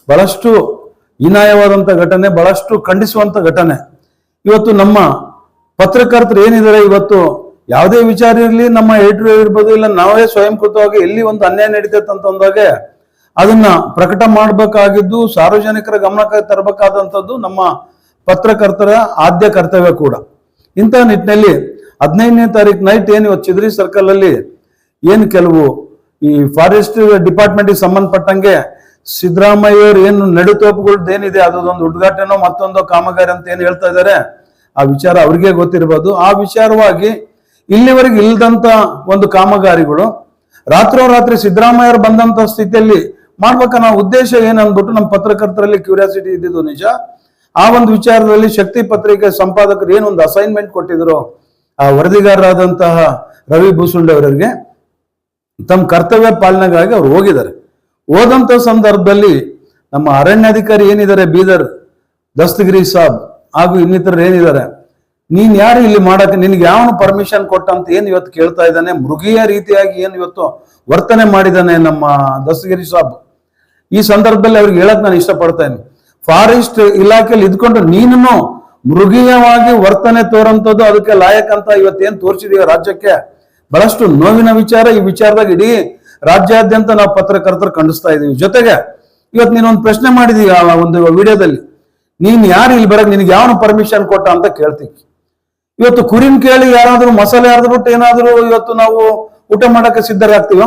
ಬಹಳಷ್ಟು ಹೀನಾಯವಾದಂಥ ಘಟನೆ, ಬಹಳಷ್ಟು ಖಂಡಿಸುವಂತ ಘಟನೆ. ಇವತ್ತು ನಮ್ಮ ಪತ್ರಕರ್ತರು ಏನಿದ್ದಾರೆ, ಇವತ್ತು ಯಾವುದೇ ವಿಚಾರ ಇರಲಿ, ನಮ್ಮ ಎಡಿಟರ್ ಇರ್ಬೋದು, ಇಲ್ಲ ನಾವೇ ಸ್ವಯಂಕೃತವಾಗಿ ಎಲ್ಲಿ ಒಂದು ಅನ್ಯಾಯ ನಡೀತೈತೆ ಅಂತ ಅಂದಾಗೆ ಅದನ್ನ ಪ್ರಕಟ ಮಾಡಬೇಕಾಗಿದ್ದು, ಸಾರ್ವಜನಿಕರ ಗಮನಕ್ಕೆ ತರಬೇಕಾದಂಥದ್ದು ನಮ್ಮ ಪತ್ರಕರ್ತರ ಆದ್ಯ ಕರ್ತವ್ಯ ಕೂಡ. ಇಂಥ ನಿಟ್ಟಿನಲ್ಲಿ 15ನೇ ತಾರೀಕು ನೈಟ್ ಏನು ಇವತ್ತು ಚಿದ್ರಿ ಸರ್ಕಲ್ ಅಲ್ಲಿ ಏನು ಕೆಲವು ಈ ಫಾರೆಸ್ಟ್ ಡಿಪಾರ್ಟ್ಮೆಂಟ್ಗೆ ಸಂಬಂಧಪಟ್ಟಂಗೆ ಸಿದ್ದರಾಮಯ್ಯ ಅವರು ಏನು ನಡುತೋಪುಗಳದ್ದು ಏನಿದೆ, ಅದೊಂದು ಉದ್ಘಾಟನೆ ಮತ್ತೊಂದು ಕಾಮಗಾರಿ ಅಂತ ಏನು ಹೇಳ್ತಾ ಇದ್ದಾರೆ, ಆ ವಿಚಾರ ಅವ್ರಿಗೆ ಗೊತ್ತಿರ್ಬೋದು. ಆ ವಿಚಾರವಾಗಿ ಇಲ್ಲಿವರೆಗೆ ಇಲ್ದಂತ ಒಂದು ಕಾಮಗಾರಿಗಳು ರಾತ್ರೋರಾತ್ರಿ ಸಿದ್ದರಾಮಯ್ಯರು ಬಂದಂತ ಸ್ಥಿತಿಯಲ್ಲಿ ಮಾಡ್ಬೇಕನ್ನೋ ಉದ್ದೇಶ ಏನಂದ್ಬಿಟ್ಟು ನಮ್ಮ ಪತ್ರಕರ್ತರಲ್ಲಿ ಕ್ಯೂರಿಯಾಸಿಟಿ ಇದ್ದಿದ್ದು ನಿಜ. ಆ ಒಂದು ವಿಚಾರದಲ್ಲಿ ಶಕ್ತಿ ಪತ್ರಿಕೆ ಸಂಪಾದಕರು ಏನೊಂದು ಅಸೈನ್ಮೆಂಟ್ ಕೊಟ್ಟಿದ್ರು ಆ ವರದಿಗಾರರಾದಂತಹ ರವಿ ಬೂಸುಂಡೆ ಅವರಿಗೆ, ತಮ್ಮ ಕರ್ತವ್ಯ ಪಾಲನೆಗಾಗಿ ಅವ್ರು ಹೋಗಿದ್ದಾರೆ. ಹೋದಂತ ಸಂದರ್ಭದಲ್ಲಿ ನಮ್ಮ ಅರಣ್ಯಾಧಿಕಾರಿ ಏನಿದ್ದಾರೆ ಬೀದರ್ ದಸ್ತಗಿರಿ ಸಾಬ್ ಹಾಗೂ ಇನ್ನಿತರರು ಏನಿದ್ದಾರೆ, ನೀನ್ ಯಾರು ಇಲ್ಲಿ ಮಾಡಕ್ಕೆ, ನಿನ್ಗೆ ಯಾವನು ಪರ್ಮಿಷನ್ ಕೊಟ್ಟ ಅಂತ ಏನ್ ಇವತ್ತು ಕೇಳ್ತಾ ಇದ್ದಾನೆ. ಮೃಗೀಯ ರೀತಿಯಾಗಿ ಏನು ಇವತ್ತು ವರ್ತನೆ ಮಾಡಿದ್ದಾನೆ ನಮ್ಮ ದಸ್ತಗಿರಿ ಸಾಬ್. ಈ ಸಂದರ್ಭದಲ್ಲಿ ಅವ್ರಿಗೆ ಹೇಳಕ್ ನಾನು ಇಷ್ಟಪಡ್ತೇನೆ, ಫಾರೆಸ್ಟ್ ಇಲಾಖೆಯಲ್ಲಿ ಇದ್ಕೊಂಡು ನೀನು ಮೃಗೀಯವಾಗಿ ವರ್ತನೆ ತೋರಂಥದ್ದು ಅದಕ್ಕೆ ಲಾಯಕ್ ಅಂತ ಇವತ್ತೇನ್ ತೋರಿಸಿದೀವಿ ರಾಜ್ಯಕ್ಕೆ, ಬಹಳಷ್ಟು ನೋವಿನ ವಿಚಾರ. ಈ ವಿಚಾರದಾಗ ಇಡೀ ರಾಜ್ಯಾದ್ಯಂತ ನಾವು ಪತ್ರಕರ್ತರು ಖಂಡಿಸ್ತಾ ಇದೀವಿ. ಜೊತೆಗೆ ಇವತ್ತು ನೀನೊಂದು ಪ್ರಶ್ನೆ ಮಾಡಿದೀವಿ ಆ ಒಂದು ವಿಡಿಯೋದಲ್ಲಿ, ನೀನ್ ಯಾರು ಇಲ್ಲಿ ಬರಕ್, ನಿನ್ಗೆ ಯಾವನು ಪರ್ಮಿಷನ್ ಕೊಟ್ಟ ಅಂತ ಕೇಳ್ತೀವಿ. ಇವತ್ತು ಕುರಿನ್ ಕೇಳಿ ಯಾರಾದ್ರೂ ಮಸಾಲೆ ಹರಿದ್ಬಿಟ್ಟು ಏನಾದ್ರು ಇವತ್ತು ನಾವು ಊಟ ಮಾಡಕ್ಕೆ ಸಿದ್ಧರಾಗ್ತೀವ?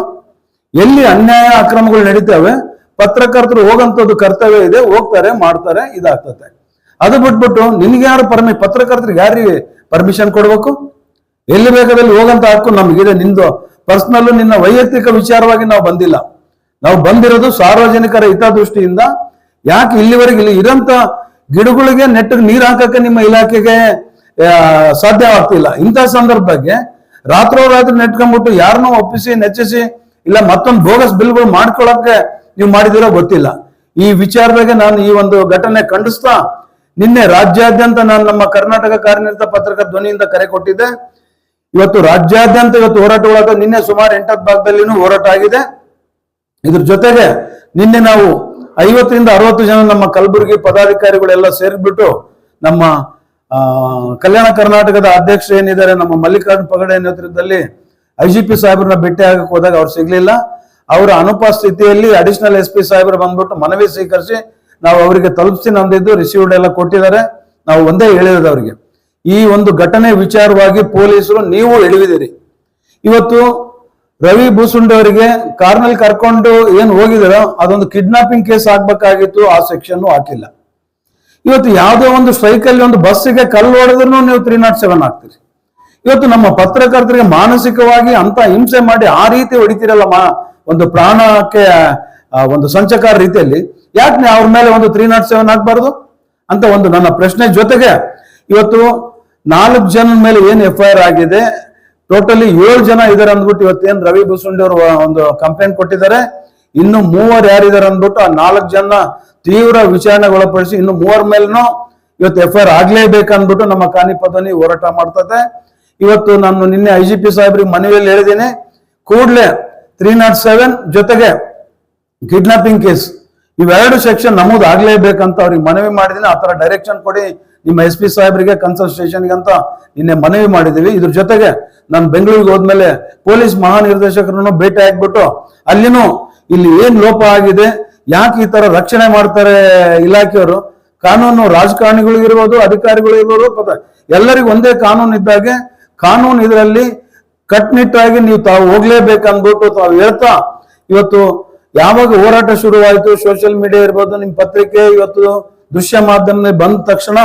ಎಲ್ಲಿ ಅನ್ಯಾಯ ಅಕ್ರಮಗಳು ನಡೀತಾವೆ, ಪತ್ರಕರ್ತರು ಹೋಗಂತದ್ದು ಕರ್ತವ್ಯ ಇದೆ, ಹೋಗ್ತಾರೆ, ಮಾಡ್ತಾರೆ, ಇದಾಗ್ತದೆ. ಅದು ಬಿಟ್ಬಿಟ್ಟು ನಿನ್ಗೆ ಯಾರು ಪತ್ರಕರ್ತರಿಗೆ ಯಾರಿಗೆ ಪರ್ಮಿಷನ್ ಕೊಡ್ಬೇಕು? ಎಲ್ಲಿ ಬೇಕಾದಲ್ಲಿ ಹೋಗಂತ ಹಕ್ಕು ನಮಗಿದೆ. ನಿಂದು ಪರ್ಸನಲ್ ನಿನ್ನ ವೈಯಕ್ತಿಕ ವಿಚಾರವಾಗಿ ನಾವು ಬಂದಿಲ್ಲ. ನಾವು ಬಂದಿರೋದು ಸಾರ್ವಜನಿಕರ ಹಿತದೃಷ್ಟಿಯಿಂದ. ಯಾಕೆ ಇಲ್ಲಿವರೆಗೆ ಇಲ್ಲಿ ಇರಂತ ಗಿಡಗಳಿಗೆ ನೆಟ್ಟಿಗೆ ನೀರು ಹಾಕಕ್ಕೆ ನಿಮ್ಮ ಇಲಾಖೆಗೆ ಸಾಧ್ಯವಾಗ್ತಿಲ್ಲ. ಇಂಥ ಸಂದರ್ಭಕ್ಕೆ ರಾತ್ರೋರಾತ್ರಿ ನೆಟ್ಕೊಂಡ್ಬಿಟ್ಟು ಯಾರನ್ನೋ ಒಪ್ಪಿಸಿ ನೆಚ್ಚಿಸಿ ಇಲ್ಲ ಮತ್ತೊಂದು ಬೋಗಸ್ ಬಿಲ್ಗಳು ಮಾಡ್ಕೊಳಕ್ಕೆ ನೀವು ಮಾಡಿದಿರೋ ಗೊತ್ತಿಲ್ಲ. ಈ ವಿಚಾರದಾಗೆ ನಾನು ಈ ಒಂದು ಘಟನೆ ಖಂಡಿಸ್ತಾ ನಿನ್ನೆ ರಾಜ್ಯಾದ್ಯಂತ ನಾನು ನಮ್ಮ ಕರ್ನಾಟಕ ಕಾರ್ಯನಿರತ ಪತ್ರಕರ್ತರ ಧ್ವನಿಯಿಂದ ಕರೆ ಕೊಟ್ಟಿದ್ದೆ. ಇವತ್ತು ರಾಜ್ಯಾದ್ಯಂತ ಇವತ್ತು ಹೋರಾಟಗಳಾಗ ನಿನ್ನೆ ಸುಮಾರು 8 ಭಾಗದಲ್ಲಿನೂ ಹೋರಾಟ ಆಗಿದೆ. ಇದ್ರ ಜೊತೆಗೆ ನಿನ್ನೆ ನಾವು 50ರಿಂದ 60 ಜನ ನಮ್ಮ ಕಲಬುರಗಿ ಪದಾಧಿಕಾರಿಗಳೆಲ್ಲ ಸೇರಿಬಿಟ್ಟು ನಮ್ಮ ಕಲ್ಯಾಣ ಕರ್ನಾಟಕದ ಅಧ್ಯಕ್ಷ ಏನಿದ್ದಾರೆ ನಮ್ಮ ಮಲ್ಲಿಕಾರ್ಜುನ ಪಗಡೆ ನೇತೃತ್ವದಲ್ಲಿ IGP ಸಾಹೇಬ್ರನ್ನ ಭೇಟಿ ಆಗಕ್ಕೆ ಹೋದಾಗ ಅವ್ರು ಸಿಗ್ಲಿಲ್ಲ. ಅವರ ಅನುಪಸ್ಥಿತಿಯಲ್ಲಿ ಅಡಿಷನಲ್ SP ಸಾಹೇಬ್ರು ಬಂದ್ಬಿಟ್ಟು ಮನವಿ ಸ್ವೀಕರಿಸಿ ನಾವು ಅವರಿಗೆ ತಲುಪಿಸಿ ಅಂದಿದ್ದು ರಿಸೀವ್ಡ್ ಎಲ್ಲ ಕೊಟ್ಟಿದ್ದಾರೆ. ನಾವು ಒಂದೇ ಹೇಳಿರೋದು ಅವರಿಗೆ, ಈ ಒಂದು ಘಟನೆ ವಿಚಾರವಾಗಿ ಪೊಲೀಸರು ನೀವು ಎಳೆದಿದ್ದೀರಿ. ಇವತ್ತು ರವಿ ಬೂಸುಂಡೆ ಅವರಿಗೆ ಕಾರ್ನಲ್ಲಿ ಕರ್ಕೊಂಡು ಏನ್ ಹೋಗಿದಾರೋ ಅದೊಂದು ಕಿಡ್ನಾಪಿಂಗ್ ಕೇಸ್ ಆಗ್ಬೇಕಾಗಿತ್ತು, ಆ ಸೆಕ್ಷನ್ ಹಾಕಿಲ್ಲ. ಇವತ್ತು ಯಾವುದೋ ಒಂದು ಸ್ಟ್ರೈಕಲ್ಲಿ ಒಂದು ಬಸ್ಸಿಗೆ ಕಲ್ಲು ಹೊಡೆದ್ರು ನೀವು 307 ಹಾಕ್ತೀರಿ. ಇವತ್ತು ನಮ್ಮ ಪತ್ರಕರ್ತರಿಗೆ ಮಾನಸಿಕವಾಗಿ ಅಂತ ಹಿಂಸೆ ಮಾಡಿ ಆ ರೀತಿ ಹೊಡಿತೀರಲ್ಲ, ಒಂದು ಪ್ರಾಣಕ್ಕೆ ಒಂದು ಸಂಚಕಾರ ರೀತಿಯಲ್ಲಿ, ಯಾಕೆ ನೀವು ಅವ್ರ ಮೇಲೆ ಒಂದು 307 ಹಾಕ್ಬಾರ್ದು ಅಂತ ಒಂದು ನನ್ನ ಪ್ರಶ್ನೆ. ಜೊತೆಗೆ ಇವತ್ತು 4 ಜನದ ಮೇಲೆ ಏನು FIR ಆಗಿದೆ, ಟೋಟಲಿ 7 ಜನ ಇದಾರೆ ಅಂದ್ಬಿಟ್ಟು ಇವತ್ತೇನು ರವಿ ಬೂಸುಂಡೆ ಅವರು ಒಂದು ಕಂಪ್ಲೇಂಟ್ ಕೊಟ್ಟಿದ್ದಾರೆ. ಇನ್ನು 3 ಯಾರಿದ್ದಾರೆ ಅಂದ್ಬಿಟ್ಟು ಆ 4 ಜನ ತೀವ್ರ ವಿಚಾರಣೆಗೆ ಒಳಪಡಿಸಿ ಇನ್ನು 3 ಮೇಲೂ ಇವತ್ತು FIR ಆಗ್ಲೇಬೇಕಂದ್ಬಿಟ್ಟು ನಮ್ಮ ಕಾನಿಪದನಿ ಹೋರಾಟ ಮಾಡ್ತದೆ. ಇವತ್ತು ನಾನು ನಿನ್ನೆ IGP ಸಾಹೇಬ್ರಿಗೆ ಮನವಿಯಲ್ಲಿ ಹೇಳಿದ್ದೀನಿ, ಕೂಡಲೇ 307 ಜೊತೆಗೆ ಕಿಡ್ನಾಪಿಂಗ್ ಕೇಸ್ ಇವೆರಡು ಸೆಕ್ಷನ್ ನಮೂದು ಆಗ್ಲೇಬೇಕಂತ ಅವ್ರಿಗೆ ಮನವಿ ಮಾಡಿದ್ದೀನಿ. ಆ ತರ ಡೈರೆಕ್ಷನ್ ಕೊಡಿ ನಿಮ್ಮ SP ಸಾಹೇಬ್ರಿಗೆ ಕನ್ಸಲ್ಟ್ ಸ್ಟೇಷನ್ಗೆ ಅಂತ ನಿನ್ನೆ ಮನವಿ ಮಾಡಿದೀವಿ. ಇದ್ರ ಜೊತೆಗೆ ನಾನು ಬೆಂಗಳೂರಿಗೆ ಹೋದ್ಮೇಲೆ ಪೊಲೀಸ್ ಮಹಾನಿರ್ದೇಶಕರನ್ನು ಭೇಟಿ ಆಗ್ಬಿಟ್ಟು ಅಲ್ಲಿನೂ ಇಲ್ಲಿ ಏನ್ ಲೋಪ ಆಗಿದೆ, ಯಾಕೆ ಈ ತರ ರಕ್ಷಣೆ ಮಾಡ್ತಾರೆ ಇಲಾಖೆಯವರು, ಕಾನೂನು ರಾಜಕಾರಣಿಗಳಿಗಿರ್ಬೋದು ಅಧಿಕಾರಿಗಳಿರ್ಬೋದು ಎಲ್ಲರಿಗೂ ಒಂದೇ ಕಾನೂನು ಇದ್ದಾಗೆ ಕಾನೂನು ಇದರಲ್ಲಿ ಕಟ್ನಿಟ್ಟಾಗಿ ನೀವು ತಾವು ಹೋಗ್ಲೇಬೇಕಂದ್ಬಿಟ್ಟು ತಾವು ಹೇಳ್ತಾ ಇವತ್ತು ಯಾವಾಗ ಹೋರಾಟ ಶುರುವಾಯಿತು, ಸೋಷಿಯಲ್ ಮೀಡಿಯಾ ಇರ್ಬೋದು, ನಿಮ್ಮ ಪತ್ರಿಕೆ ಇವತ್ತು ದೃಶ್ಯ ಮಾಧ್ಯಮ ಬಂದ ತಕ್ಷಣ